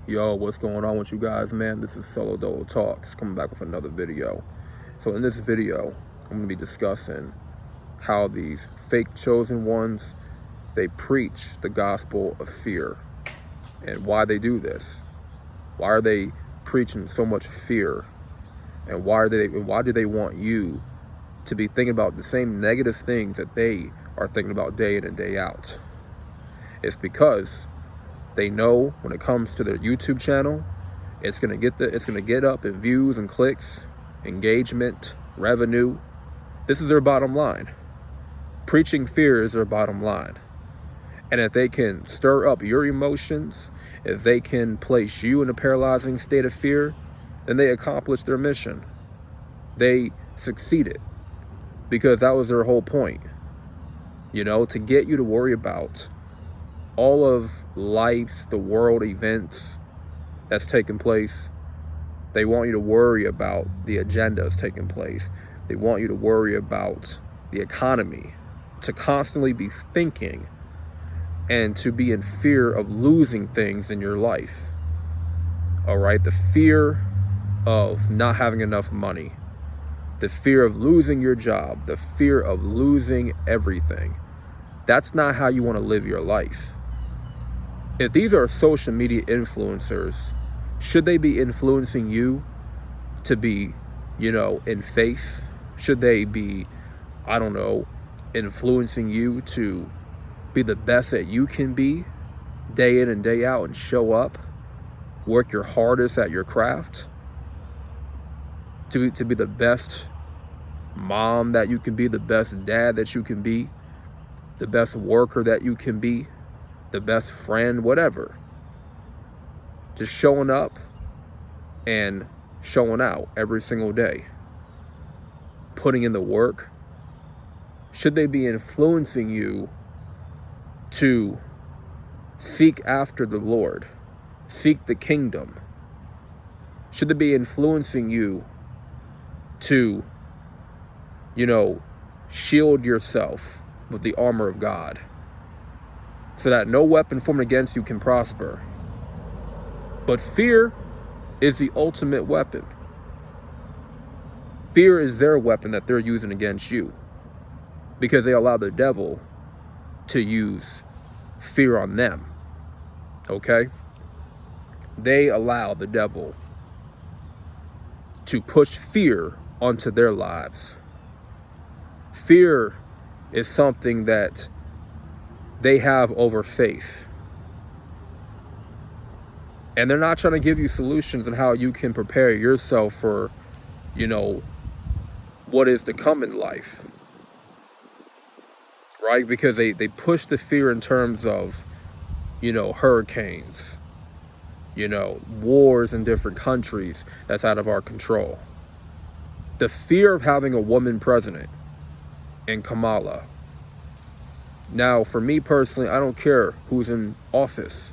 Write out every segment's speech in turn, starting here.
Yo, what's going on with you guys, man? This is Solo Dolo Talks, coming back with another video. So in this video, I'm going to be discussing how these fake chosen ones, they preach the gospel of fear and why they do this. Why are they preaching so much fear? And why do they want you to be thinking about the same negative things that they are thinking about day in and day out? It's because they know when it comes to their YouTube channel, it's gonna get up in views and clicks, engagement, revenue. This is their bottom line. Preaching fear is their bottom line. And if they can stir up your emotions, if they can place you in a paralyzing state of fear, then they accomplished their mission. They succeeded, because that was their whole point. You know, to get you to worry about all of life's, the world events that's taking place. They want you to worry about the agendas taking place. They want you to worry about the economy, to constantly be thinking and to be in fear of losing things in your life. All right, the fear of not having enough money, the fear of losing your job, the fear of losing everything. That's not how you want to live your life. If these are social media influencers, should they be influencing you to be, in faith? Should they be, influencing you to be the best that you can be day in and day out and show up, work your hardest at your craft, to be the best mom that you can be, the best dad that you can be, the best worker that you can be, the best friend, whatever. Just showing up and showing out every single day, putting in the work. Should they be influencing you to seek after the Lord, seek the kingdom? Should they be influencing you to, shield yourself with the armor of God, so that no weapon formed against you can prosper? But fear is the ultimate weapon. Fear is their weapon that they're using against you, because they allow the devil to use fear on them. Okay? They allow the devil to push fear onto their lives. Fear is something that they have over faith. And they're not trying to give you solutions on how you can prepare yourself for, what is to come in life. Right? Because they push the fear in terms of, hurricanes, wars in different countries that's out of our control. The fear of having a woman president in Kamala. Now, for me personally, I don't care who's in office.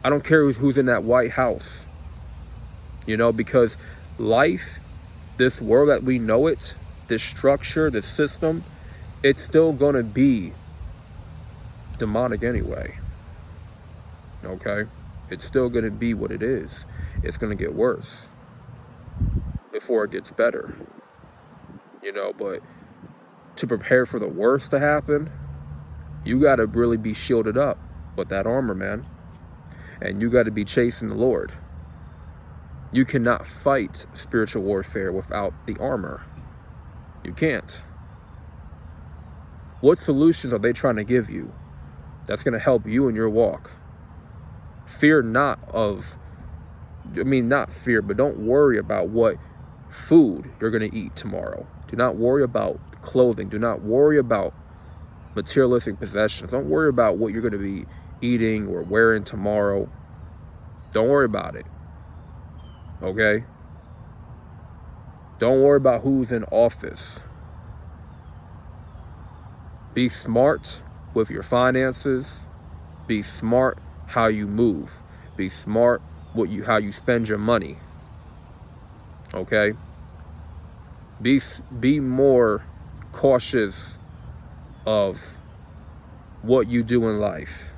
I don't care who's in that White House. Because life, this world that we know it, this structure, this system, it's still going to be demonic anyway. Okay? It's still going to be what it is. It's going to get worse before it gets better. But to prepare for the worst to happen, you got to really be shielded up with that armor, man. And you got to be chasing the Lord. You cannot fight spiritual warfare without the armor. You can't. What solutions are they trying to give you that's going to help you in your walk? Fear not fear, but don't worry about what food you're going to eat tomorrow. Do not worry about clothing. Do not worry about materialistic possessions. Don't worry about what you're going to be eating or wearing tomorrow. Don't worry about it. Okay? Don't worry about who's in office. Be smart with your finances. Be smart how you move. Be smart how you spend your money. Okay? Be more cautious of what you do in life.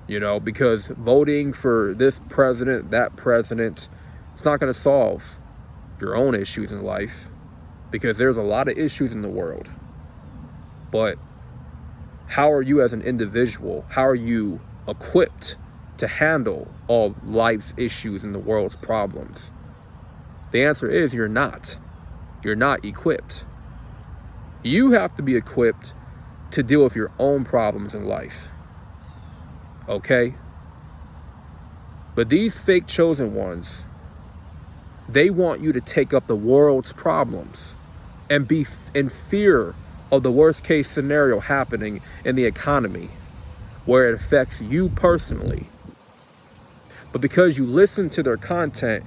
You know, because voting for this president, that president, it's not going to solve your own issues in life, because there's a lot of issues in the world. But how are you as an individual? How are you equipped to handle all life's issues and the world's problems? The answer is you're not. You're not equipped. You have to be equipped to deal with your own problems in life. Okay? But these fake chosen ones, they want you to take up the world's problems and be in fear of the worst case scenario happening in the economy, where it affects you personally. But because you listened to their content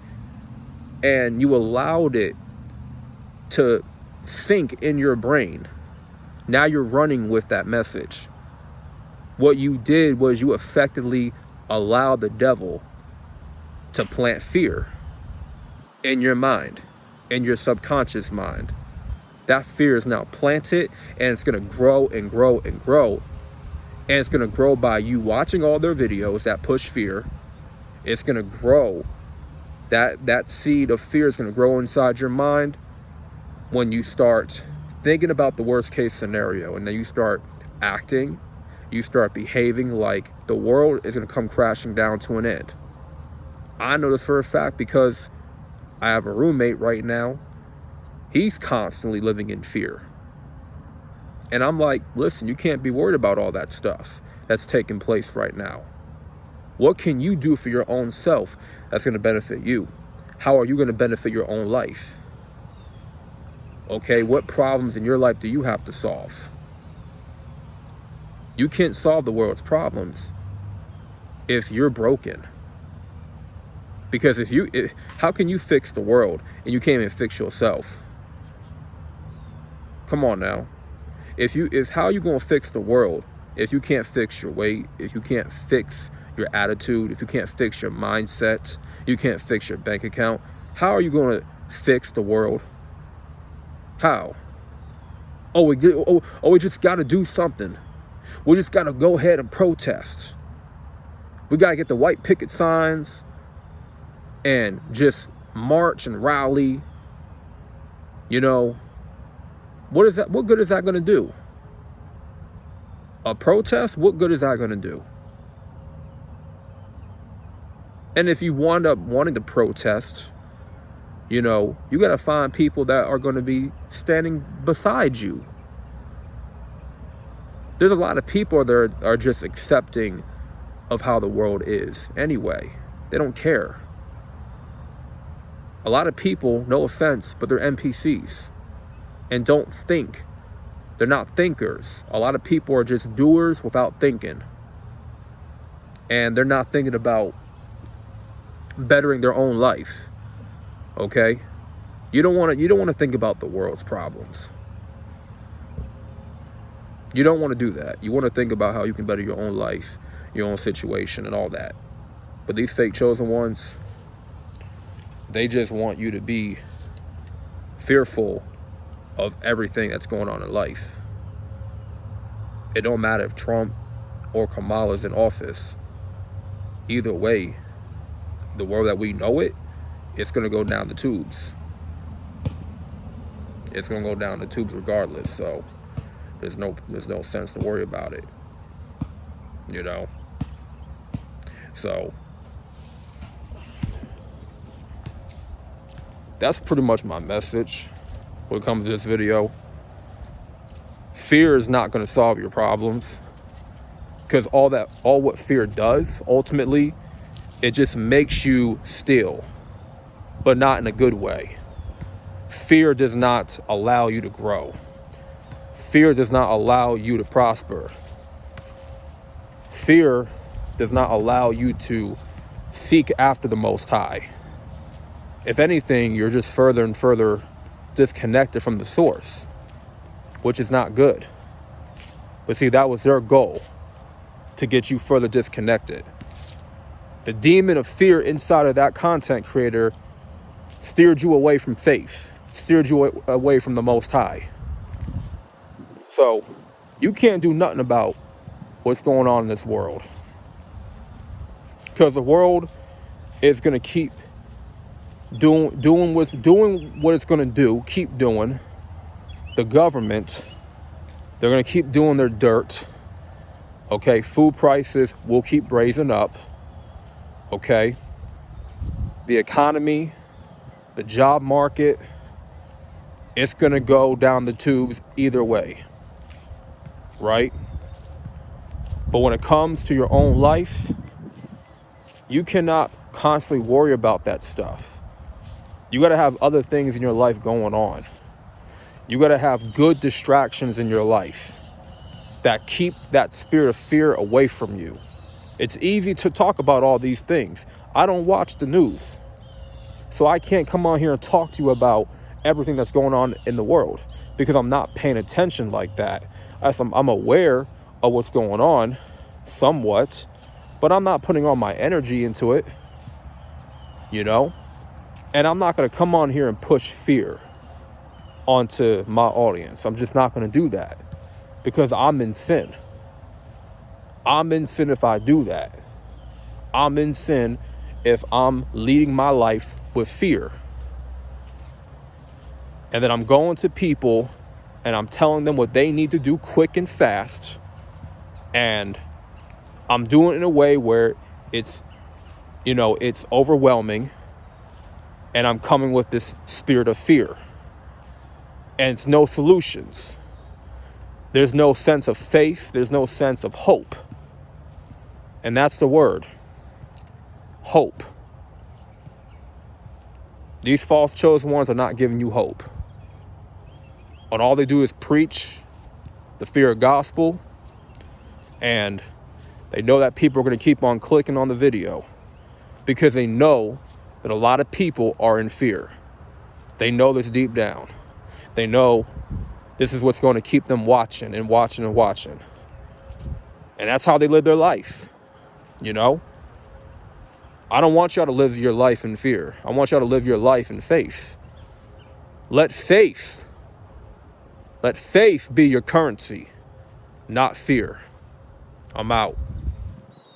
and you allowed it to sink in your brain, now you're running with that message. What you did was you effectively allowed the devil to plant fear in your mind, in your subconscious mind. That fear is now planted, and it's going to grow and grow and grow. And it's going to grow by you watching all their videos that push fear. It's going to grow. That seed of fear is going to grow inside your mind when you start thinking about the worst case scenario, and then you start acting, you start behaving like the world is going to come crashing down to an end. I know this for a fact because I have a roommate right now. He's constantly living in fear. And I'm like, listen, you can't be worried about all that stuff that's taking place right now. What can you do for your own self that's going to benefit you? How are you going to benefit your own life? Okay, what problems in your life do you have to solve? You can't solve the world's problems if you're broken. Because how can you fix the world and you can't even fix yourself? Come on now. How are you going to fix the world if you can't fix your weight, if you can't fix your attitude, if you can't fix your mindset, you can't fix your bank account? How are you going to fix the world? How? We just got to do something. We just got to go ahead and protest. We got to get the white picket signs and just march and rally. You know, what good is that going to do? A protest? What good is that going to do? And if you wind up wanting to protest, you know, you got to find people that are going to be standing beside you. There's a lot of people that are just accepting of how the world is anyway. They don't care. A lot of people, no offense, but they're NPCs and don't think. They're not thinkers. A lot of people are just doers without thinking. And they're not thinking about bettering their own life. Okay? You don't want to think about the world's problems. You don't want to do that. You want to think about how you can better your own life, your own situation, and all that. But these fake chosen ones, they just want you to be fearful of everything that's going on in life. It don't matter if Trump or Kamala's in office. Either way, the world that we know it's going to go down the tubes. It's going to go down the tubes regardless. So there's no sense to worry about it. You know? So that's pretty much my message when it comes to this video. Fear is not going to solve your problems, because all what fear does ultimately, it just makes you still, but not in a good way. Fear does not allow you to grow. Fear does not allow you to prosper. Fear does not allow you to seek after the Most High. If anything, you're just further and further disconnected from the source, which is not good. But see, that was their goal, to get you further disconnected. The demon of fear inside of that content creator steered you away from faith, steered you away from the Most High. So you can't do nothing about what's going on in this world. because the world is going to keep doing what it's going to do, keep doing. The government, they're going to keep doing their dirt. Okay, food prices will keep raising up. Okay, the economy, the job market, it's going to go down the tubes either way, right? But when it comes to your own life, you cannot constantly worry about that stuff. You got to have other things in your life going on. You got to have good distractions in your life that keep that spirit of fear away from you. It's easy to talk about all these things. I don't watch the news, so I can't come on here and talk to you about everything that's going on in the world because I'm not paying attention like that. I'm aware of what's going on somewhat, but I'm not putting all my energy into it, you know? And I'm not going to come on here and push fear onto my audience. I'm just not going to do that because I'm in sin. I'm in sin if I do that. I'm in sin if I'm leading my life with fear. And then I'm going to people and I'm telling them what they need to do quick and fast. And I'm doing it in a way where it's overwhelming. And I'm coming with this spirit of fear. And it's no solutions. There's no sense of faith. There's no sense of hope. And that's the word. Hope. These false chosen ones are not giving you hope. And all they do is preach the fear gospel. And they know that people are going to keep on clicking on the video because they know that a lot of people are in fear. They know this deep down. They know this is what's going to keep them watching and watching and watching. And that's how they live their life, you know? I don't want y'all to live your life in fear. I want y'all to live your life in faith. Let faith be your currency, not fear. I'm out.